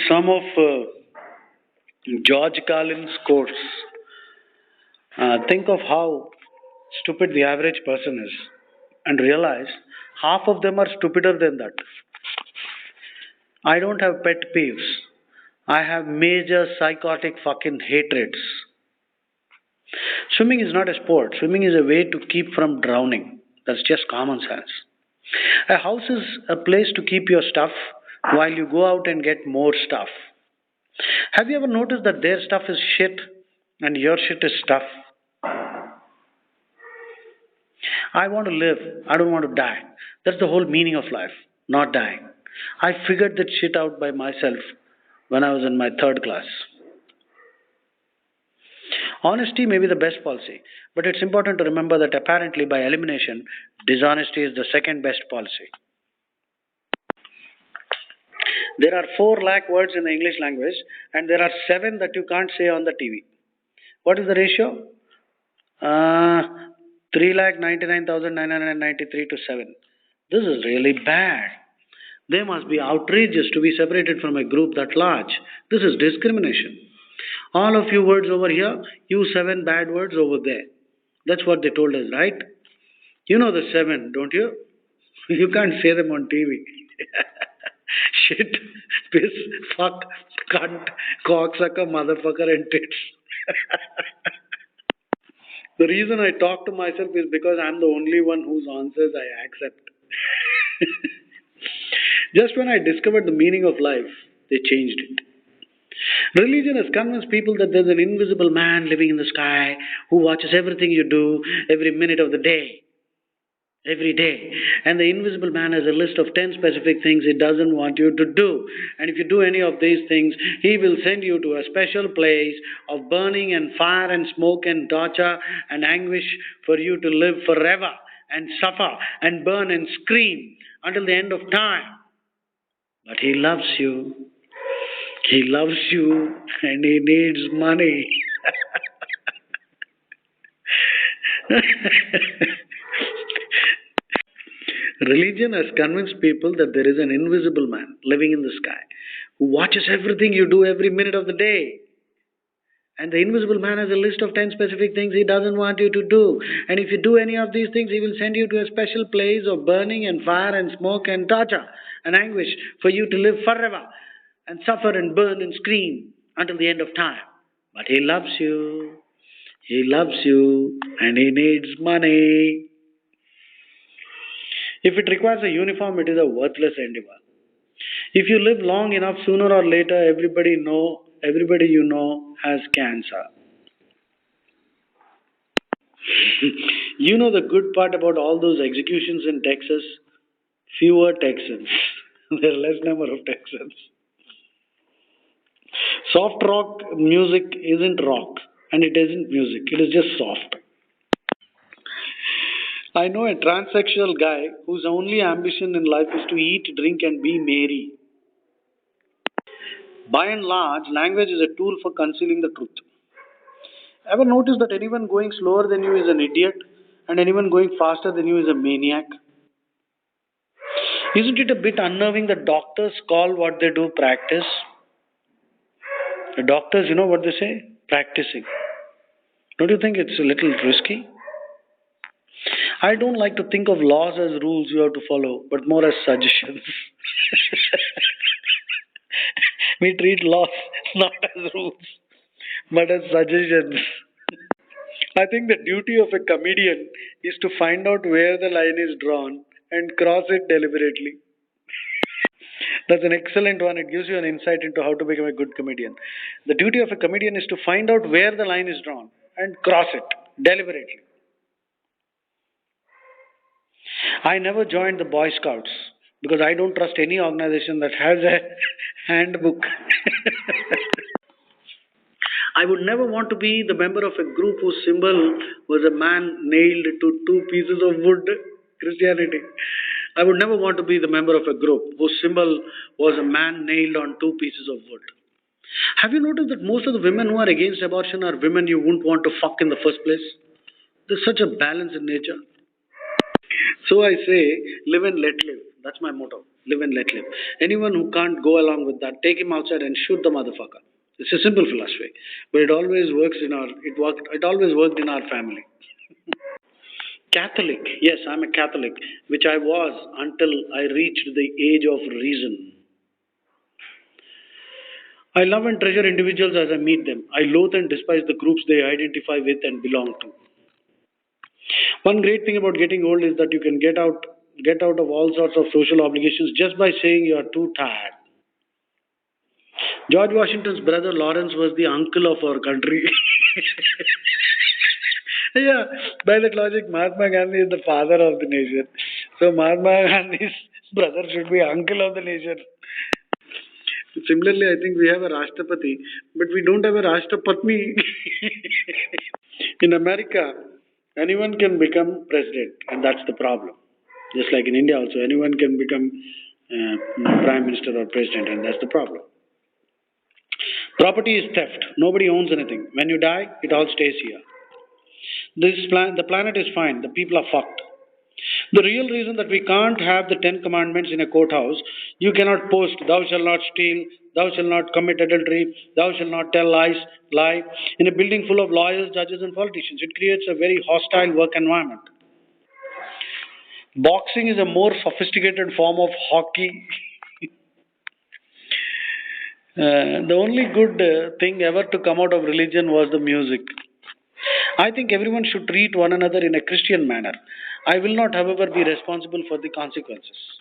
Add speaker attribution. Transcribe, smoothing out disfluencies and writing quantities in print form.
Speaker 1: Some of George Carlin's quotes. Think of how stupid the average person is and realize half of them are stupider than that. I don't have pet peeves. I have major psychotic fucking hatreds. Swimming is not a sport. Swimming is a way to keep from drowning. That's just common sense. A house is a place to keep your stuff while you go out and get more stuff. Have you ever noticed that their stuff is shit and your shit is stuff? I want to live. I don't want to die. That's the whole meaning of life, not dying. I figured that shit out by myself when I was in my third class. Honesty may be the best policy, but it's important to remember that apparently by elimination, dishonesty is the second best policy. There are 4 lakh words in the English language, and there are 7 that you can't say on the TV. What is the ratio? 3,99,993 to 7. This is really bad. They must be outrageous to be separated from a group that large. This is discrimination. All of you words over here, you 7 bad words over there. That's what they told us, right? You know the 7, don't you? You can't say them on TV. Shit, piss, fuck, cunt, cocksucker, motherfucker, and tits. The reason I talk to myself is because I'm the only one whose answers I accept. Just when I discovered the meaning of life, they changed it. Religion has convinced people that there's an invisible man living in the sky who watches everything you do every minute of the day. Every day. And the invisible man has a list of 10 specific things he doesn't want you to do. And if you do any of these things, he will send you to a special place of burning and fire and smoke and torture and anguish for you to live forever and suffer and burn and scream until the end of time. But he loves you. He loves you and he needs money. Religion has convinced people that there is an invisible man living in the sky who watches everything you do every minute of the day. And the invisible man has a list of 10 specific things he doesn't want you to do. And if you do any of these things, he will send you to a special place of burning and fire and smoke and torture and anguish for you to live forever and suffer and burn and scream until the end of time. But he loves you. He loves you and he needs money. If it requires a uniform, it is a worthless endeavor. If you live long enough, sooner or later, everybody you know has cancer. You know the good part about all those executions in Texas? Fewer Texans. There are less number of Texans. Soft rock music isn't rock, and it isn't music. It is just soft. I know a transsexual guy whose only ambition in life is to eat, drink, and be merry. By and large, language is a tool for concealing the truth. Ever notice that anyone going slower than you is an idiot and anyone going faster than you is a maniac? Isn't it a bit unnerving that doctors call what they do practice? The doctors, you know what they say? Practicing. Don't you think it's a little risky? I don't like to think of laws as rules you have to follow, but more as suggestions. We treat laws not as rules, but as suggestions. I think the duty of a comedian is to find out where the line is drawn and cross it deliberately. That's an excellent one. It gives you an insight into how to become a good comedian. The duty of a comedian is to find out where the line is drawn and cross it deliberately. I never joined the Boy Scouts because I don't trust any organization that has a handbook. I would never want to be the member of a group whose symbol was a man nailed to 2 pieces of wood. Christianity. I would never want to be the member of a group whose symbol was a man nailed on 2 pieces of wood. Have you noticed that most of the women who are against abortion are women you wouldn't want to fuck in the first place? There's such a balance in nature. So I say, live and let live. That's my motto. Live and let live. Anyone who can't go along with that, take him outside and shoot the motherfucker. It's a simple philosophy, but it always worked in our family. Catholic, yes, I'm a Catholic, which I was until I reached the age of reason. I love and treasure individuals as I meet them. I loathe and despise the groups they identify with and belong to. One great thing about getting old is that you can get out of all sorts of social obligations just by saying you are too tired. George Washington's brother Lawrence was the uncle of our country. Yeah, by that logic, Mahatma Gandhi is the father of the nation. So Mahatma Gandhi's brother should be uncle of the nation. Similarly, I think we have a Rashtrapati, but we don't have a Rashtrapatni. In America, anyone can become president, and that's the problem. Just like in India, also, anyone can become prime minister or president, and that's the problem. Property is theft. Nobody owns anything. When you die, it all stays here. The planet is fine. The people are fucked. The real reason that we can't have the Ten Commandments in a courthouse, you cannot post, thou shalt not steal, thou shalt not commit adultery, thou shalt not tell lies, lie, in a building full of lawyers, judges, and politicians. It creates a very hostile work environment. Boxing is a more sophisticated form of hockey. The only good thing ever to come out of religion was the music. I think everyone should treat one another in a Christian manner. I will not, however, be responsible for the consequences.